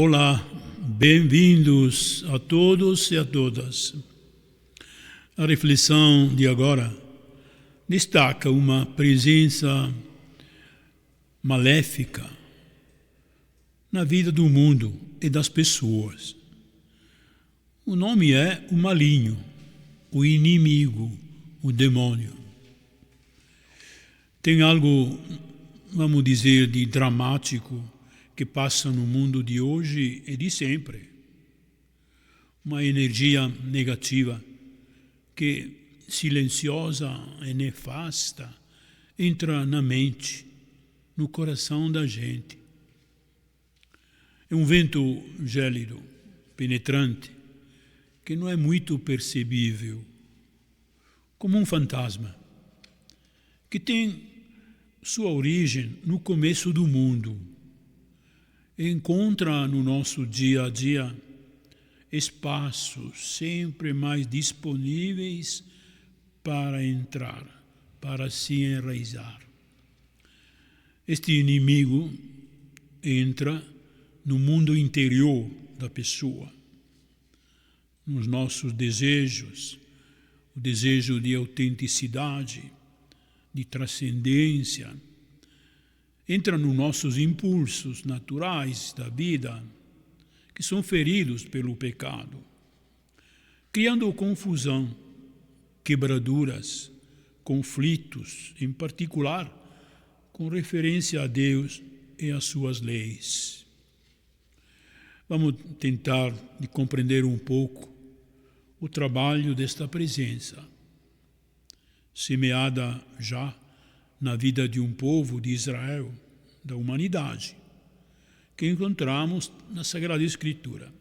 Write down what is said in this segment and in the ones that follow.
Olá, bem-vindos a todos e a todas. A reflexão de agora destaca uma presença maléfica na vida do mundo e das pessoas. O nome é o maligno, o inimigo, o demônio. Tem algo, vamos dizer, de dramático que passa no mundo de hoje e de sempre. Uma energia negativa que, silenciosa e nefasta, entra na mente, no coração da gente. É um vento gélido, penetrante, que não é muito percebível, como um fantasma, que tem sua origem no começo do mundo, e encontra no nosso dia a dia espaços sempre mais disponíveis para entrar, para se enraizar. Este inimigo entra no mundo interior da pessoa, nos nossos desejos, o desejo de autenticidade, de transcendência, entra nos nossos impulsos naturais da vida, que são feridos pelo pecado, criando confusão, quebraduras, conflitos, em particular com referência a Deus e às suas leis. Vamos tentar de compreender um pouco o trabalho desta presença, semeada já na vida de um povo de Israel, da humanidade, que encontramos na Sagrada Escritura.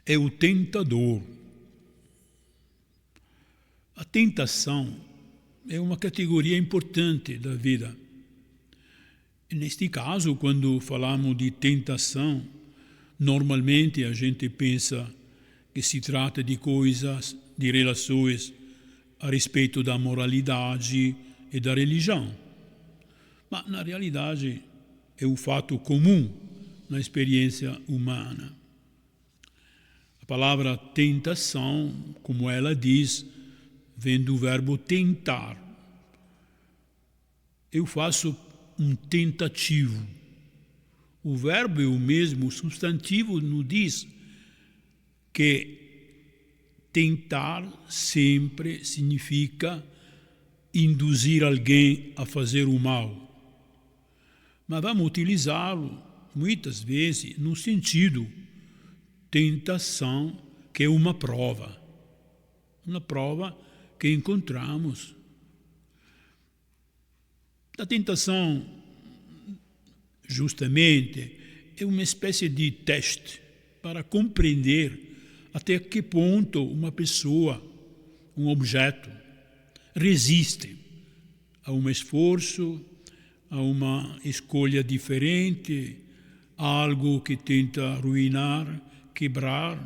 É o tentador. A tentação é uma categoria importante da vida. E neste caso, quando falamos de tentação, normalmente a gente pensa que se trata de coisas, de relações a respeito da moralidade e da religião. Mas, na realidade, é um fato comum na experiência humana. A palavra tentação, como ela diz, vem do verbo tentar. Eu faço um tentativo. O verbo é o mesmo, o substantivo nos diz que tentar sempre significa induzir alguém a fazer o mal. Mas vamos utilizá-lo muitas vezes no sentido tentação, que é uma prova que encontramos. A tentação, justamente, é uma espécie de teste para compreender até que ponto uma pessoa, um objeto, resiste a um esforço, a uma escolha diferente, a algo que tenta arruinar, quebrar,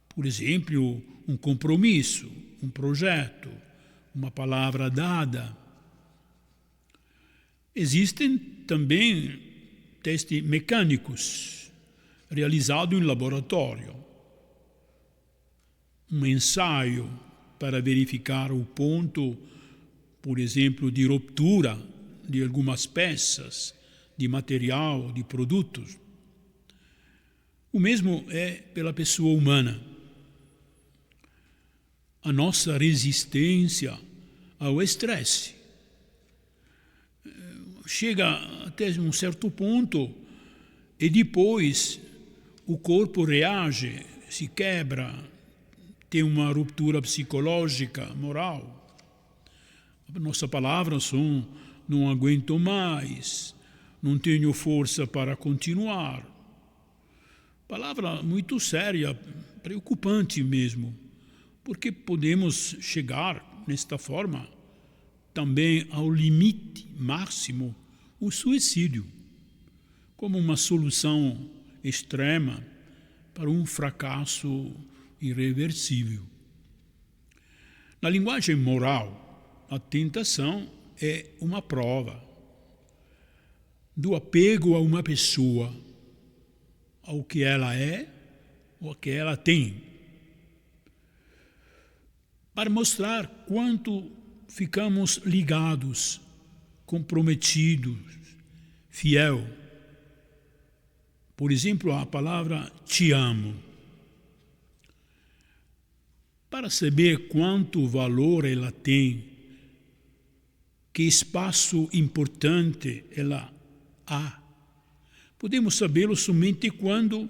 por exemplo, um compromisso, um projeto, uma palavra dada. Existem também testes mecânicos realizados em laboratório, um ensaio para verificar o ponto, por exemplo, de ruptura de algumas peças, de material, de produtos. O mesmo é pela pessoa humana. A nossa resistência ao estresse chega até um certo ponto e depois o corpo reage, se quebra, tem uma ruptura psicológica, moral. A nossa palavra são: não aguento mais, não tenho força para continuar. Palavra muito séria, preocupante mesmo, porque podemos chegar, nesta forma, também ao limite máximo, o suicídio, como uma solução extrema para um fracasso irreversível. Na linguagem moral, a tentação é uma prova do apego a uma pessoa, ao que ela é ou ao que ela tem, para mostrar quanto ficamos ligados, comprometidos, fiel. Por exemplo, a palavra te amo. Para saber quanto valor ela tem, que espaço importante ela há, podemos sabê-lo somente quando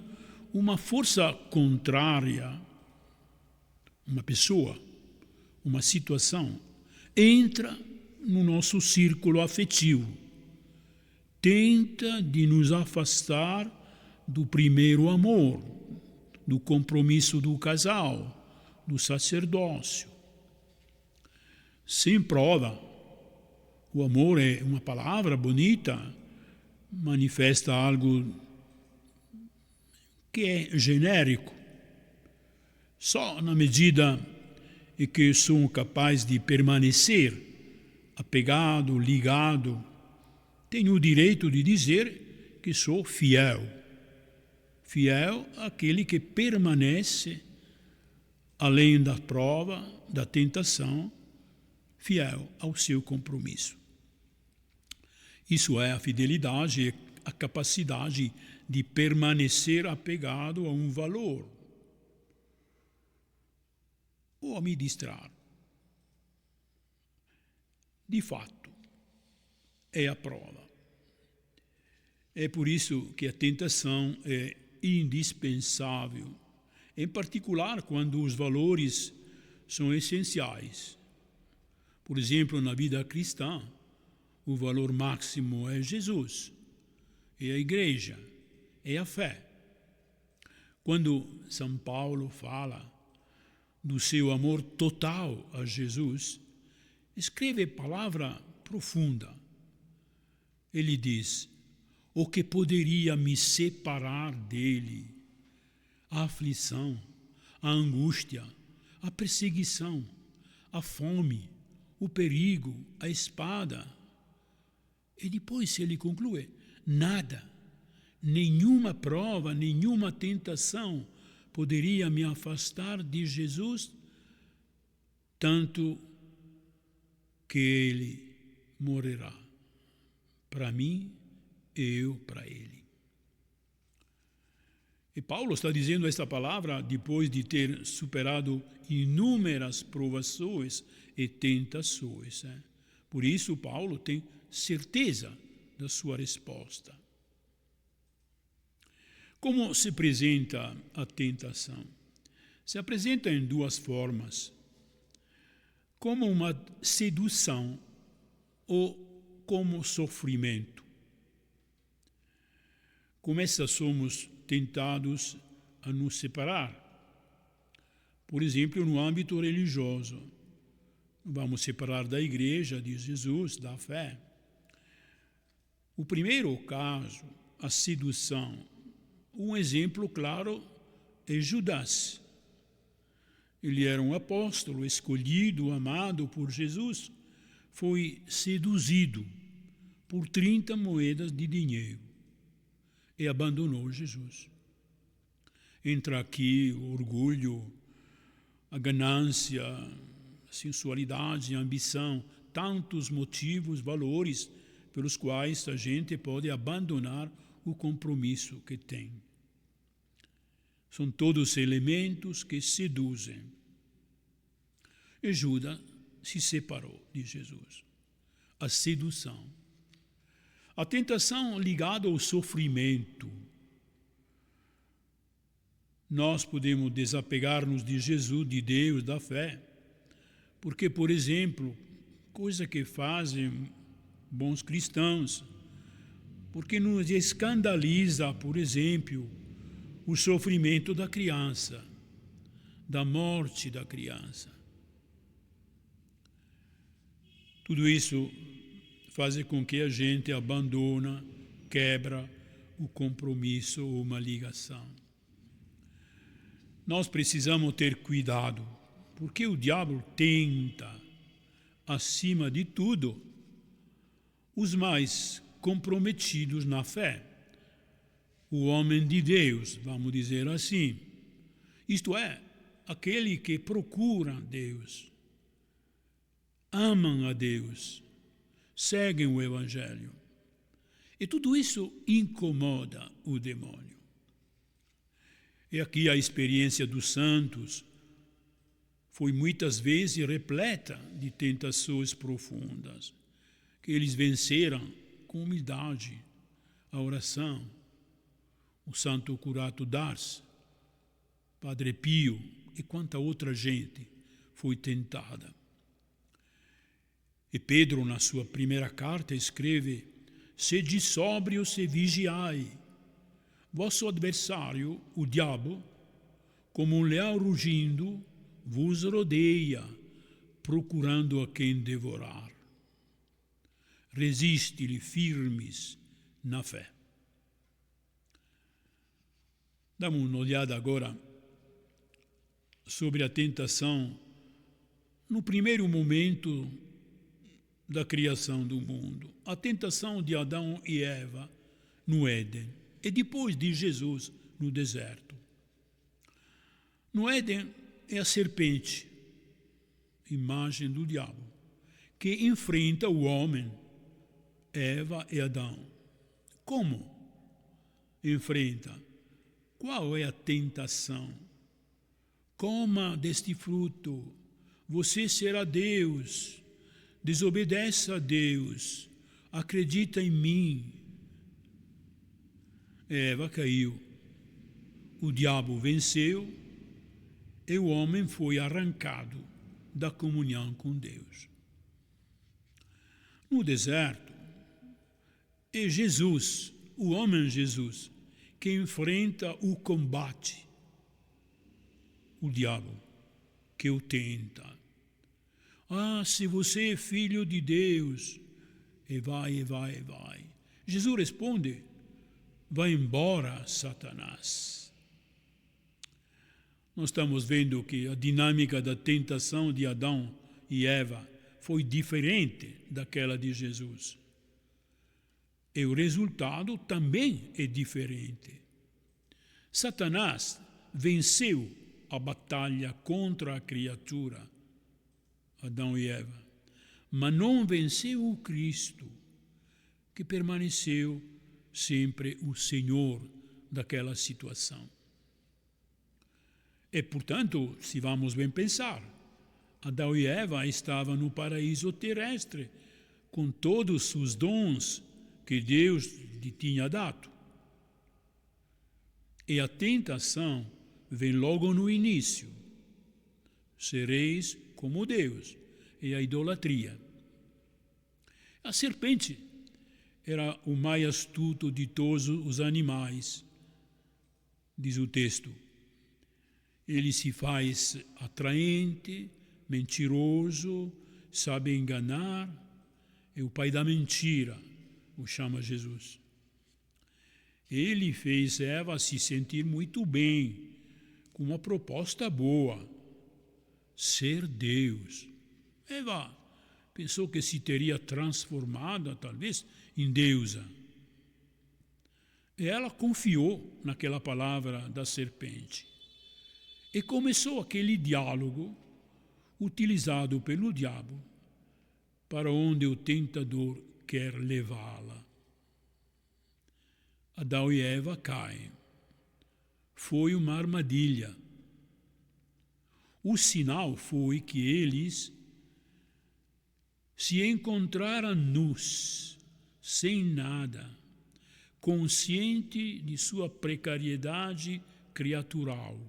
uma força contrária, uma pessoa, uma situação, entra no nosso círculo afetivo, tenta de nos afastar do primeiro amor, do compromisso do casal, do sacerdócio. Sem prova, o amor é uma palavra bonita, manifesta algo que é genérico. Só na medida em que sou capaz de permanecer apegado, ligado, tenho o direito de dizer que sou fiel. Fiel àquele que permanece além da prova, da tentação, fiel ao seu compromisso. Isso é a fidelidade, a capacidade de permanecer apegado a um valor ou a me distrair. De fato, é a prova. É por isso que a tentação é indispensável, em particular quando os valores são essenciais. Por exemplo, na vida cristã, o valor máximo é Jesus, é a igreja, é a fé. Quando São Paulo fala do seu amor total a Jesus, escreve palavra profunda. Ele diz: o que poderia me separar dele? A aflição, a angústia, a perseguição, a fome, o perigo, a espada. E depois ele conclui: nada, nenhuma prova, nenhuma tentação poderia me afastar de Jesus, tanto que ele morrerá para mim e eu para ele. E Paulo está dizendo esta palavra depois de ter superado inúmeras provações e tentações. Por isso, Paulo tem certeza da sua resposta. Como se apresenta a tentação? Se apresenta em duas formas: como uma sedução ou como sofrimento. Com essa somos tentados a nos separar. Por exemplo, no âmbito religioso, vamos separar da igreja, de Jesus, da fé. O primeiro caso, a sedução. Um exemplo claro é Judas. Ele era um apóstolo escolhido, amado por Jesus, foi seduzido por 30 moedas de dinheiro e abandonou Jesus. Entra aqui o orgulho, a ganância, a sensualidade, a ambição, tantos motivos, valores pelos quais a gente pode abandonar o compromisso que tem. São todos elementos que seduzem. E Judas se separou de Jesus. A sedução. A tentação ligada ao sofrimento. Nós podemos desapegar-nos de Jesus, de Deus, da fé, porque, por exemplo, coisa que fazem bons cristãos, porque nos escandaliza, por exemplo, o sofrimento da criança, da morte da criança. Tudo isso faz com que a gente abandona, quebra o compromisso ou uma ligação. Nós precisamos ter cuidado, porque o diabo tenta, acima de tudo, os mais comprometidos na fé, o homem de Deus, vamos dizer assim. Isto é, aquele que procura Deus, amam a Deus, seguem o Evangelho. E tudo isso incomoda o demônio. E aqui a experiência dos santos foi muitas vezes repleta de tentações profundas, que eles venceram com humildade a oração. O santo Curato d'Ars, Padre Pio e quanta outra gente foi tentada. E Pedro, na sua primeira carta, escreve: sede sóbrios e vigiai. Vosso adversário, o diabo, como um leão rugindo, vos rodeia, procurando a quem devorar. Resiste-lhe firmes na fé. Damos uma olhada agora sobre a tentação no primeiro momento da criação do mundo. A tentação de Adão e Eva no Éden e depois de Jesus no deserto. No Éden é a serpente, imagem do diabo, que enfrenta o homem, Eva e Adão. Como enfrenta? Qual é a tentação? Coma deste fruto, você será Deus. Desobedeça a Deus, acredita em mim. Eva caiu, o diabo venceu e o homem foi arrancado da comunhão com Deus. No deserto, é Jesus, o homem Jesus, que enfrenta o combate, o diabo, que o tenta. Se você é filho de Deus, e vai. Jesus responde: vai embora, Satanás. Nós estamos vendo que a dinâmica da tentação de Adão e Eva foi diferente daquela de Jesus. E o resultado também é diferente. Satanás venceu a batalha contra a criatura, Adão e Eva, mas não venceu o Cristo, que permaneceu sempre o Senhor daquela situação. E, portanto, se vamos bem pensar, Adão e Eva estavam no paraíso terrestre, com todos os dons que Deus lhe tinha dado. E a tentação vem logo no início. Sereis como Deus, e a idolatria. A serpente era o mais astuto de todos os animais, diz o texto. Ele se faz atraente, mentiroso, sabe enganar, é o pai da mentira, o chama Jesus. Ele fez Eva se sentir muito bem, com uma proposta boa, ser Deus. Eva pensou que se teria transformado, talvez, em deusa. E ela confiou naquela palavra da serpente. E começou aquele diálogo utilizado pelo diabo para onde o tentador quer levá-la. Adão e Eva caem. Foi uma armadilha. O sinal foi que eles se encontraram nus, sem nada, consciente de sua precariedade criatural,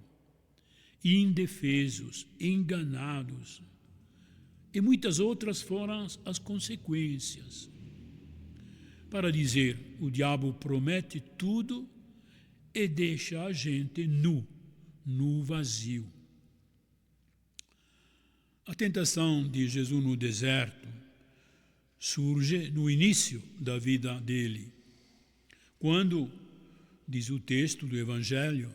indefesos, enganados. E muitas outras foram as consequências. Para dizer, o diabo promete tudo e deixa a gente nu, vazio. A tentação de Jesus no deserto surge no início da vida dele, quando, diz o texto do Evangelho,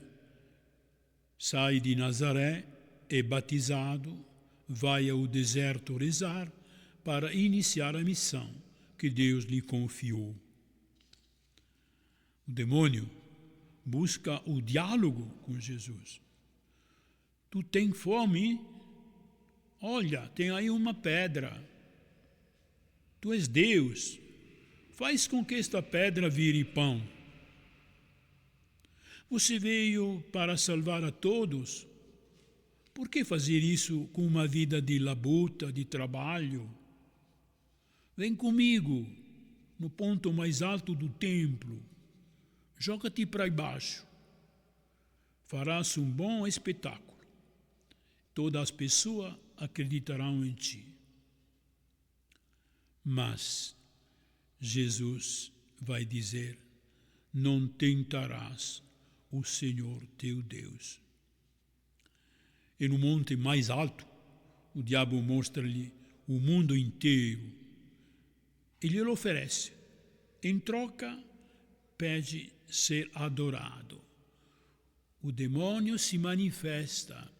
sai de Nazaré, é batizado, vai ao deserto rezar para iniciar a missão que Deus lhe confiou. O demônio busca o diálogo com Jesus. Tu tem fome? Olha, tem aí uma pedra. Tu és Deus. Faz com que esta pedra vire pão. Você veio para salvar a todos. Por que fazer isso com uma vida de labuta, de trabalho? Vem comigo, no ponto mais alto do templo. Joga-te para baixo. Farás um bom espetáculo. Todas as pessoas acreditarão em ti. Mas Jesus vai dizer: não tentarás o Senhor teu Deus. E no monte mais alto, o diabo mostra-lhe o mundo inteiro. Ele lhe oferece. Em troca, pede ser adorado. O demônio se manifesta.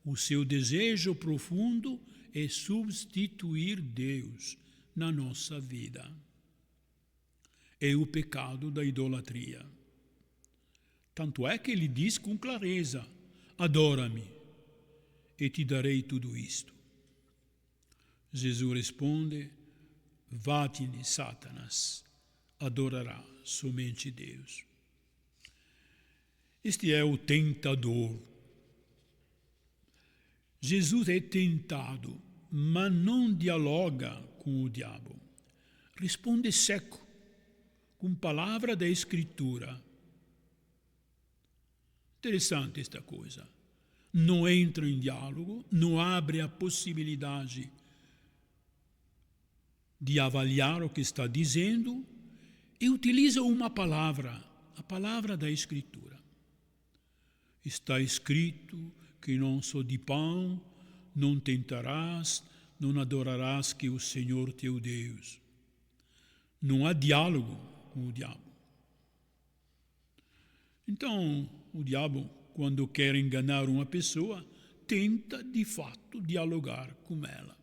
O seu desejo profundo é substituir Deus na nossa vida. É o pecado da idolatria. Tanto é que ele diz com clareza: adora-me e te darei tudo isto. Jesus responde: vá-te-ne, Satanás, adorará somente Deus. Este é o tentador. Jesus é tentado, mas não dialoga com o diabo. Responde seco, com palavra da Escritura. Interessante esta coisa. Não entra em diálogo, não abre a possibilidade de avaliar o que está dizendo e utiliza uma palavra, a palavra da Escritura. Está escrito que não só de pão não tentarás, não adorarás que o Senhor teu Deus. Não há diálogo com o diabo. Então, o diabo, quando quer enganar uma pessoa, tenta de fato dialogar com ela.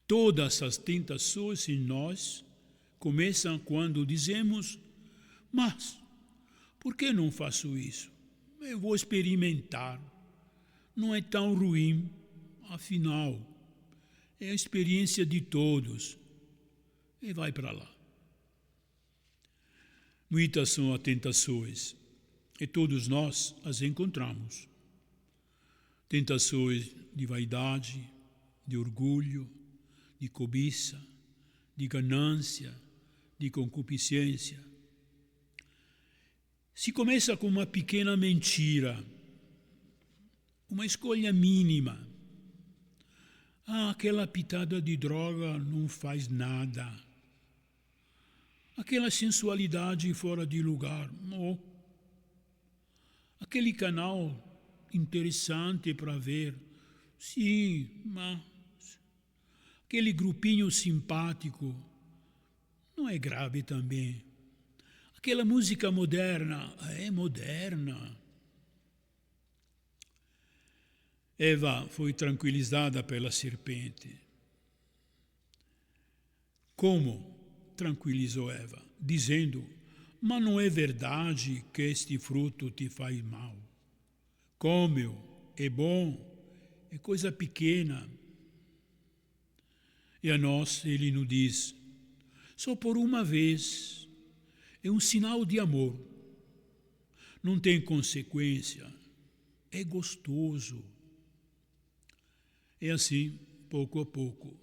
Todas as tentações em nós começam quando dizemos: mas por que não faço isso? Eu vou experimentar. Não é tão ruim, afinal, é a experiência de todos. E vai para lá. Muitas são as tentações, e todos nós as encontramos. Tentações de vaidade, de orgulho, de cobiça, de ganância, de concupiscência. Se começa com uma pequena mentira, uma escolha mínima. Aquela pitada de droga não faz nada. Aquela sensualidade fora de lugar. Oh. Aquele canal interessante para ver. Sim, mas aquele grupinho simpático não é grave também. Aquela música moderna é moderna. Eva foi tranquilizada pela serpente. Como tranquilizou Eva? Dizendo: mas não é verdade que este fruto te faz mal. Come-o, é bom, é coisa pequena. E a nós ele nos diz: só por uma vez, é um sinal de amor. Não tem consequência, é gostoso. E assim, pouco a pouco,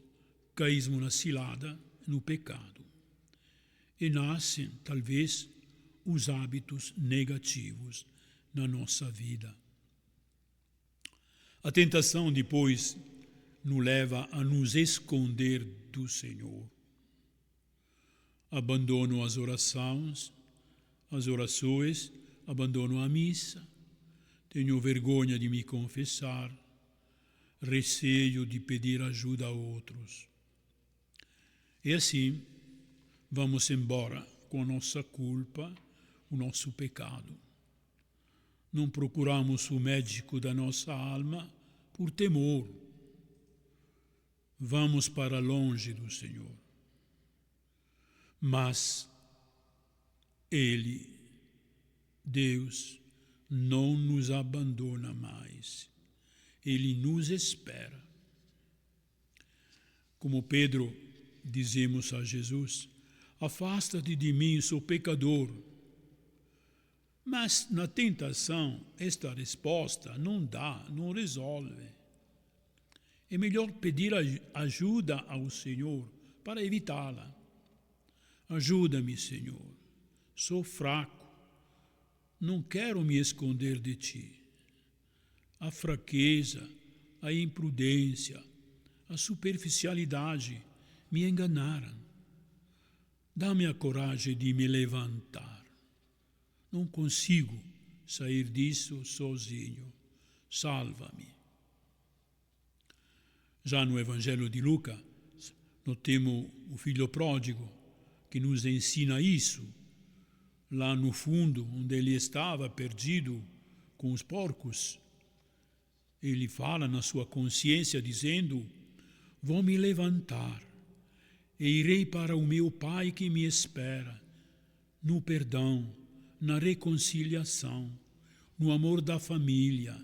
caímos na cilada, no pecado. E nascem, talvez, os hábitos negativos na nossa vida. A tentação depois nos leva a nos esconder do Senhor. Abandono as orações, abandono a missa, tenho vergonha de me confessar, receio de pedir ajuda a outros. E assim, vamos embora com a nossa culpa, o nosso pecado. Não procuramos o médico da nossa alma por temor. Vamos para longe do Senhor. Mas Ele Deus não nos abandona mais. Ele nos espera. Como Pedro, dizemos a Jesus: afasta-te de mim, sou pecador. Mas na tentação, esta resposta não dá, não resolve. É melhor pedir ajuda ao Senhor para evitá-la. Ajuda-me, Senhor. Sou fraco. Não quero me esconder de ti. A fraqueza, a imprudência, a superficialidade me enganaram. Dá-me a coragem de me levantar. Não consigo sair disso sozinho. Salva-me. Já no Evangelho de Lucas, nós temos o filho pródigo, que nos ensina isso. Lá no fundo, onde ele estava perdido com os porcos, ele fala na sua consciência dizendo: vou me levantar e irei para o meu Pai que me espera, no perdão, na reconciliação, no amor da família,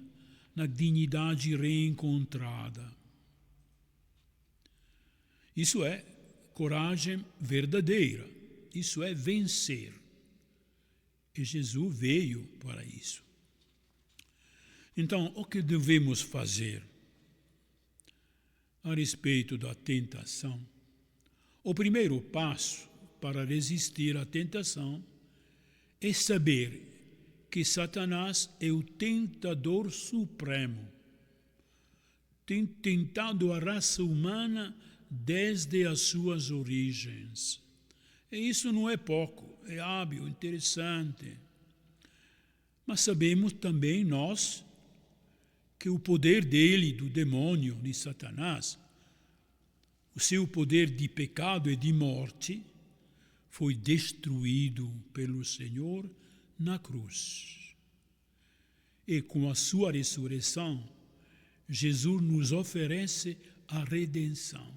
na dignidade reencontrada. Isso é coragem verdadeira, isso é vencer. E Jesus veio para isso. Então, o que devemos fazer a respeito da tentação? O primeiro passo para resistir à tentação é saber que Satanás é o tentador supremo. Tem tentado a raça humana desde as suas origens. E isso não é pouco, é hábil, interessante. Mas sabemos também nós que o poder dele, do demônio, de Satanás, o seu poder de pecado e de morte, foi destruído pelo Senhor na cruz. E com a sua ressurreição, Jesus nos oferece a redenção,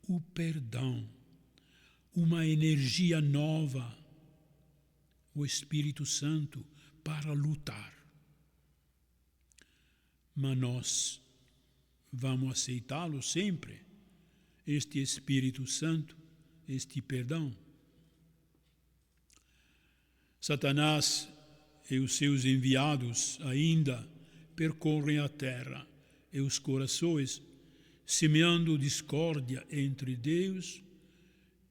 o perdão, uma energia nova, o Espírito Santo para lutar. Mas nós vamos aceitá-lo sempre, este Espírito Santo, este perdão. Satanás e os seus enviados ainda percorrem a terra e os corações, semeando discórdia entre Deus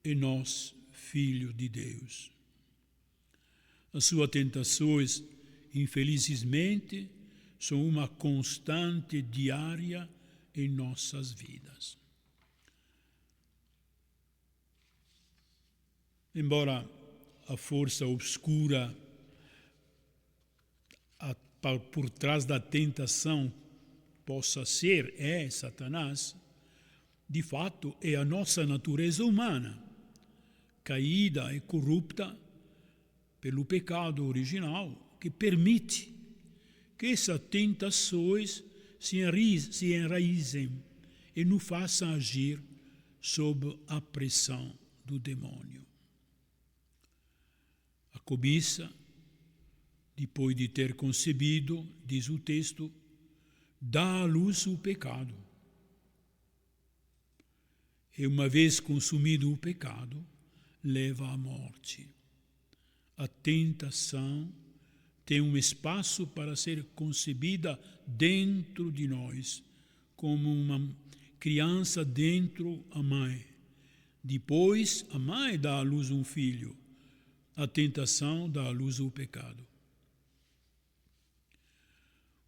e nós, filhos de Deus. As suas tentações, infelizmente, são uma constante diária em nossas vidas. Embora a força obscura por trás da tentação possa ser, Satanás, de fato é a nossa natureza humana, caída e corrupta pelo pecado original, que permite que essas tentações se enraizem e nos façam agir sob a pressão do demônio. A cobiça, depois de ter concebido, diz o texto, dá à luz o pecado. E uma vez consumido o pecado, leva à morte. A tentação tem um espaço para ser concebida dentro de nós, como uma criança dentro da mãe. Depois, a mãe dá à luz um filho. A tentação dá à luz o pecado.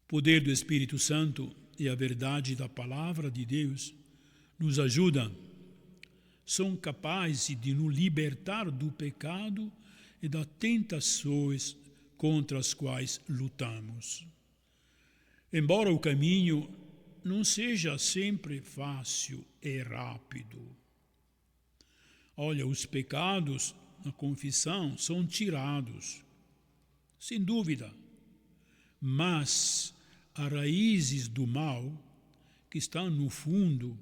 O poder do Espírito Santo e a verdade da palavra de Deus nos ajudam, são capazes de nos libertar do pecado e das tentações contra as quais lutamos. Embora o caminho não seja sempre fácil e rápido. Olha, os pecados na confissão são tirados, sem dúvida, mas as raízes do mal que estão no fundo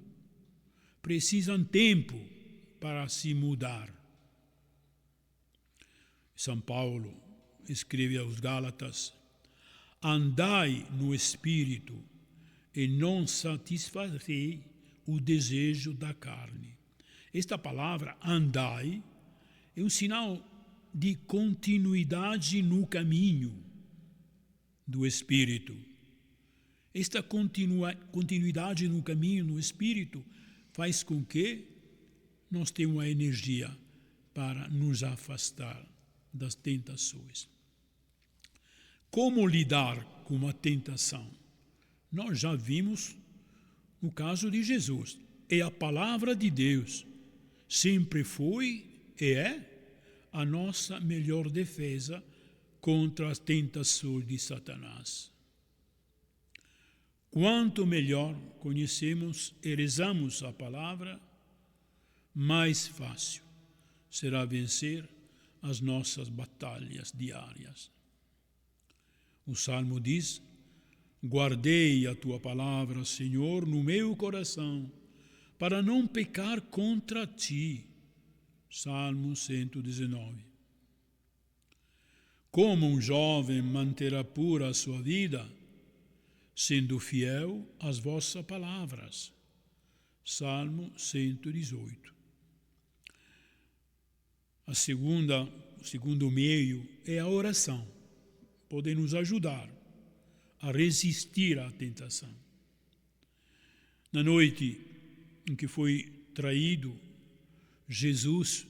precisam tempo para se mudar. São Paulo, escreve aos Gálatas: andai no Espírito e não satisfarei o desejo da carne. Esta palavra, andai, é um sinal de continuidade no caminho do Espírito. Esta continuidade no caminho no Espírito faz com que nós tenhamos a energia para nos afastar das tentações. Como lidar com a tentação? Nós já vimos no caso de Jesus. É a palavra de Deus. Sempre foi e é a nossa melhor defesa contra as tentações de Satanás. Quanto melhor conhecemos e rezamos a palavra, mais fácil será vencer as nossas batalhas diárias. O Salmo diz: guardei a tua palavra, Senhor, no meu coração, para não pecar contra ti. Salmo 119. Como um jovem manterá pura a sua vida, sendo fiel às vossas palavras. Salmo 118. O segundo meio é a oração. Pode nos ajudar a resistir à tentação. Na noite em que foi traído, Jesus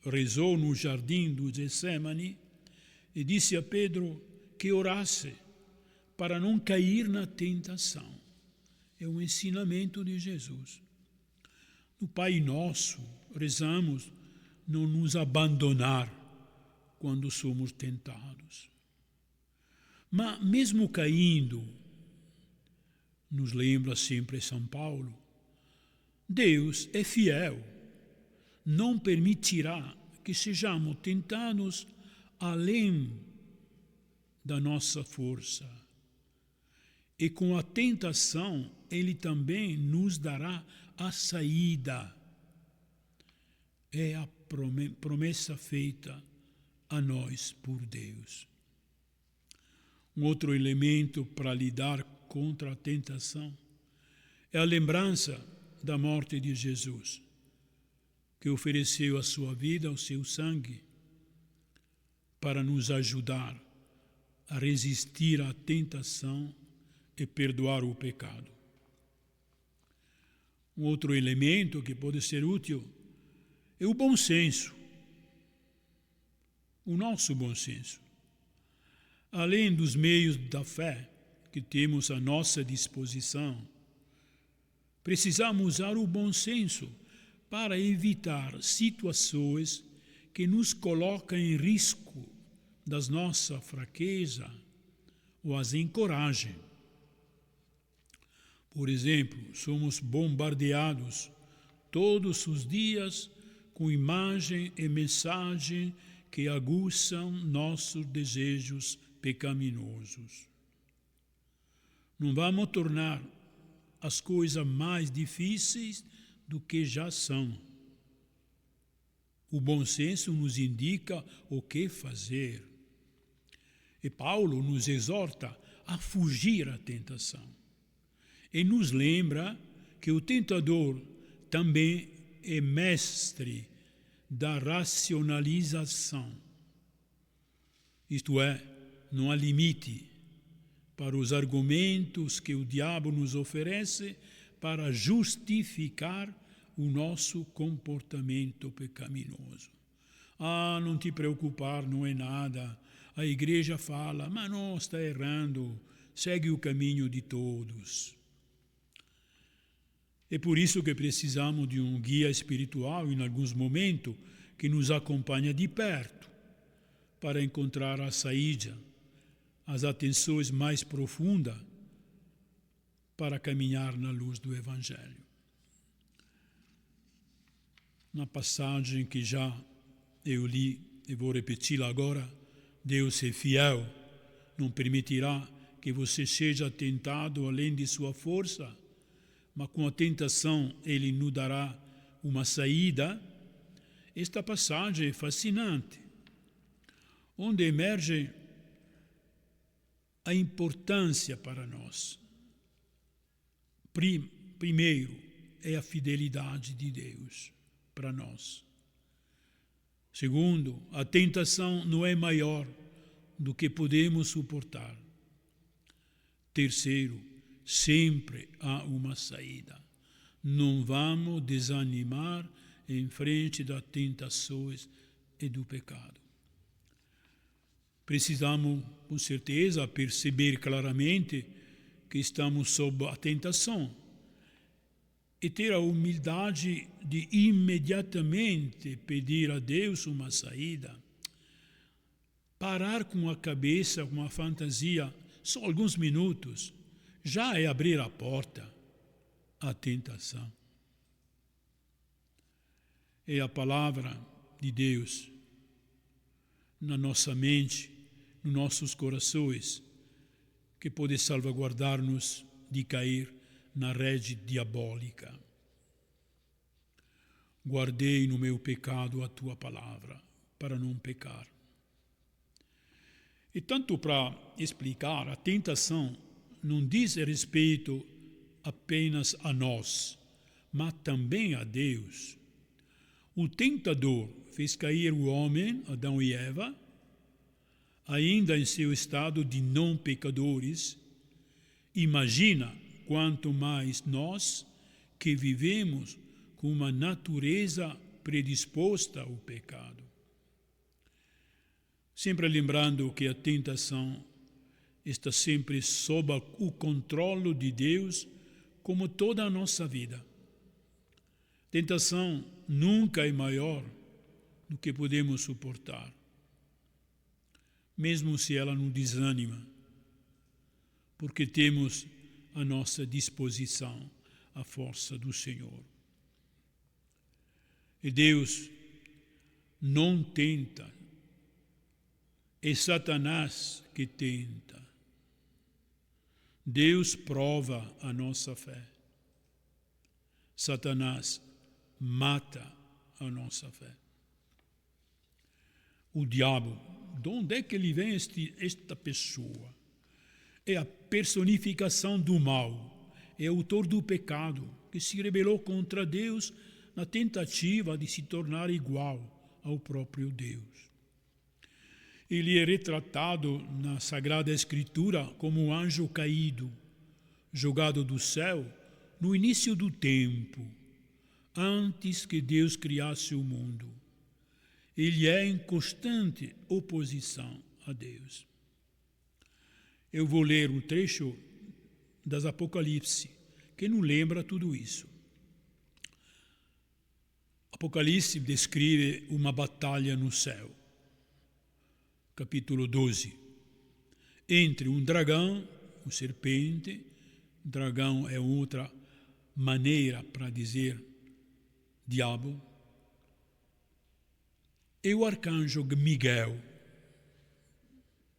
rezou no jardim do Getsêmani e disse a Pedro que orasse para não cair na tentação. É um ensinamento de Jesus. No Pai Nosso, rezamos não nos abandonar quando somos tentados. Mas mesmo caindo, nos lembra sempre São Paulo, Deus é fiel, não permitirá que sejamos tentados além da nossa força. E com a tentação, Ele também nos dará a saída. É a promessa feita a nós por Deus. Um outro elemento para lidar contra a tentação é a lembrança da morte de Jesus, que ofereceu a sua vida, o seu sangue, para nos ajudar a resistir à tentação e perdoar o pecado. Um outro elemento que pode ser útil é o bom senso, o nosso bom senso. Além dos meios da fé que temos à nossa disposição, precisamos usar o bom senso para evitar situações que nos colocam em risco das nossa fraqueza ou as encorajam. Por exemplo, somos bombardeados todos os dias com imagem e mensagem que aguçam nossos desejos pecaminosos. Não vamos tornar as coisas mais difíceis do que já são. O bom senso nos indica o que fazer. E Paulo nos exorta a fugir à tentação. E nos lembra que o tentador também é mestre da racionalização. Isto é, não há limite para os argumentos que o diabo nos oferece para justificar o nosso comportamento pecaminoso. Não te preocupar, não é nada. A igreja fala, mas não, está errando, segue o caminho de todos. É por isso que precisamos de um guia espiritual, em alguns momentos, que nos acompanhe de perto, para encontrar a saída, as atenções mais profundas, para caminhar na luz do Evangelho. Na passagem que já eu li, e vou repeti-la agora, Deus é fiel, não permitirá que você seja tentado além de sua força, mas com a tentação Ele nos dará uma saída. Esta passagem é fascinante. onde emerge a importância para nós. Primeiro, é a fidelidade de Deus para nós. Segundo, a tentação não é maior do que podemos suportar. Terceiro, sempre há uma saída. Não vamos desanimar em frente das tentações e do pecado. Precisamos, com certeza, perceber claramente que estamos sob a tentação e ter a humildade de imediatamente pedir a Deus uma saída. Parar com a cabeça, com a fantasia, só alguns minutos, já é abrir a porta à tentação. É a palavra de Deus na nossa mente, nos nossos corações, que pode salvaguardar-nos de cair na rede diabólica. Guardei no meu pecado a tua palavra, para não pecar. E tanto para explicar, a tentação não diz respeito apenas a nós, mas também a Deus. O tentador fez cair o homem, Adão e Eva, ainda em seu estado de não pecadores. Imagina quanto mais nós que vivemos com uma natureza predisposta ao pecado. Sempre lembrando que a tentação está sempre sob o controle de Deus, como toda a nossa vida. Tentação nunca é maior do que podemos suportar, mesmo se ela nos desanima, porque temos à nossa disposição a força do Senhor. E Deus não tenta, é Satanás que tenta. Deus prova a nossa fé. Satanás mata a nossa fé. O diabo, de onde é que ele vem esta pessoa? É a personificação do mal, é autor do pecado, que se rebelou contra Deus na tentativa de se tornar igual ao próprio Deus. Ele é retratado na Sagrada Escritura como um anjo caído, jogado do céu no início do tempo, antes que Deus criasse o mundo. Ele é em constante oposição a Deus. Eu vou ler um trecho das Apocalipse, que nos lembra tudo isso. Apocalipse descreve uma batalha no céu. Capítulo 12. Entre um dragão, um serpente, dragão é outra maneira para dizer diabo, e o arcanjo Miguel.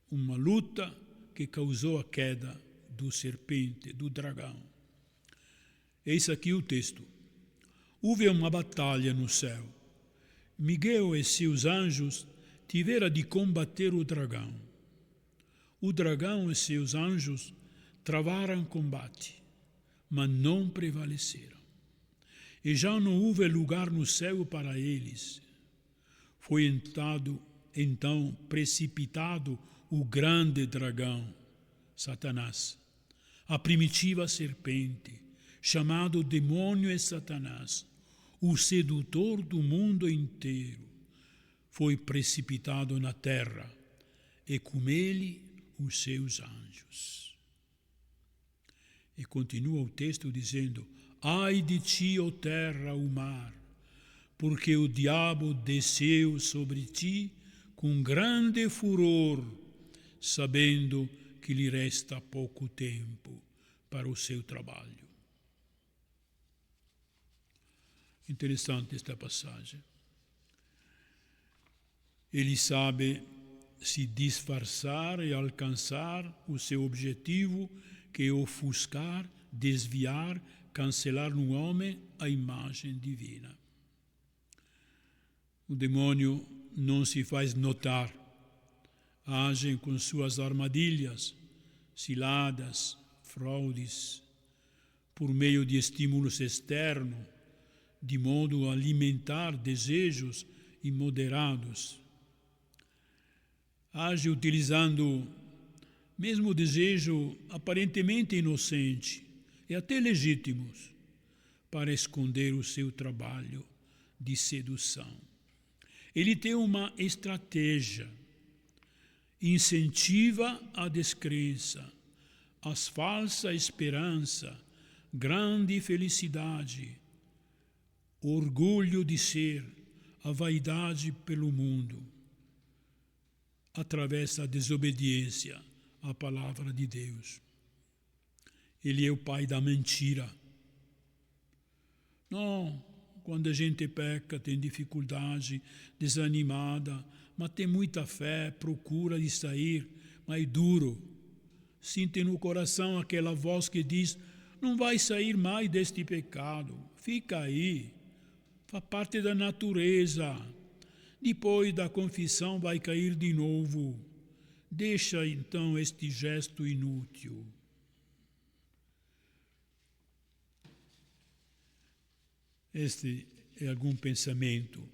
Uma luta que causou a queda do serpente, do dragão. Eis aqui o texto. Houve uma batalha no céu. Miguel e seus anjos tiveram de combater o dragão. O dragão e seus anjos travaram combate, mas não prevaleceram. E já não houve lugar no céu para eles. Foi então precipitado o grande dragão, Satanás, a primitiva serpente, chamado demônio e Satanás, o sedutor do mundo inteiro, foi precipitado na terra, e com ele os seus anjos. E continua o texto dizendo: ai de ti, ó terra, o mar, porque o diabo desceu sobre ti com grande furor, sabendo que lhe resta pouco tempo para o seu trabalho. Interessante esta passagem. Ele sabe se disfarçar e alcançar o seu objetivo, que é ofuscar, desviar, cancelar no homem a imagem divina. O demônio não se faz notar, agem com suas armadilhas, ciladas, fraudes, por meio de estímulos externos, de modo a alimentar desejos imoderados. Age utilizando mesmo desejo aparentemente inocente e até legítimos para esconder o seu trabalho de sedução. Ele tem uma estratégia, incentiva a descrença, a falsa esperança, grande felicidade, orgulho de ser, a vaidade pelo mundo, através da desobediência à palavra de Deus. Ele é o pai da mentira. Não, quando a gente peca, tem dificuldade, desanimada, mas tem muita fé, procura de sair, mas é duro. Sente no coração aquela voz que diz: não vai sair mais deste pecado, fica aí, faz parte da natureza. Depois da confissão vai cair de novo. Deixa então este gesto inútil. Este é algum pensamento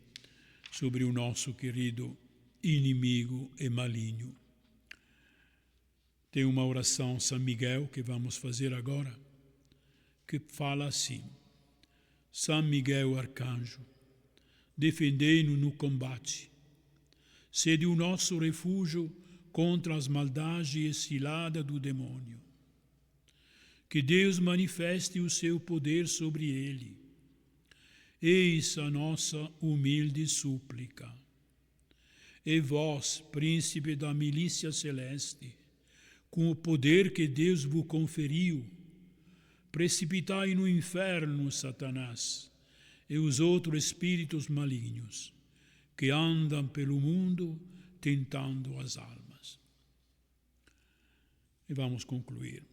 sobre o nosso querido inimigo e maligno. Tem uma oração São Miguel que vamos fazer agora, que fala assim: São Miguel Arcanjo, defendei-nos no combate. Sede o nosso refúgio contra as maldades e ciladas do demônio. Que Deus manifeste o seu poder sobre ele. Eis a nossa humilde súplica. E vós, príncipe da milícia celeste, com o poder que Deus vos conferiu, precipitai no inferno Satanás e os outros espíritos malignos que andam pelo mundo tentando as almas. E vamos concluir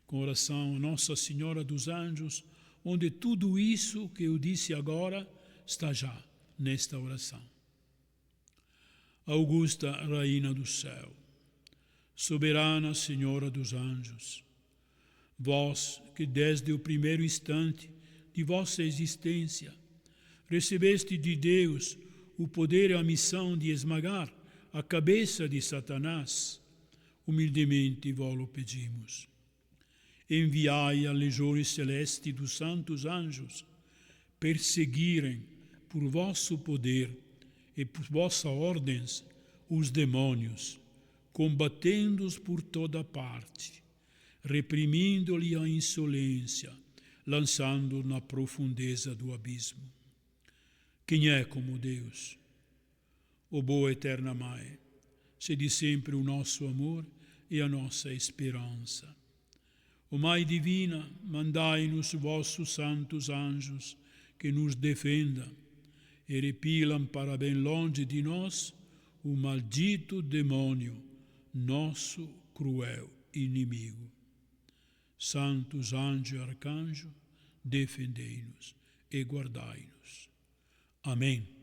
com a oração a Nossa Senhora dos Anjos, onde tudo isso que eu disse agora está já nesta oração. Augusta Rainha do Céu, soberana Senhora dos Anjos, vós que desde o primeiro instante de vossa existência recebeste de Deus o poder e a missão de esmagar a cabeça de Satanás, humildemente vós-lo pedimos. Enviai a legião celeste dos santos anjos perseguirem por vosso poder e por vossa ordens os demônios, combatendo-os por toda parte, reprimindo-lhe a insolência, lançando na profundeza do abismo. Quem é como Deus? Ó boa eterna Mãe, sede sempre o nosso amor e a nossa esperança. Ó Mãe Divina, mandai-nos vossos santos anjos que nos defendam e repilam para bem longe de nós o maldito demônio, nosso cruel inimigo. Santos anjos e arcanjos, defendei-nos e guardai-nos. Amém.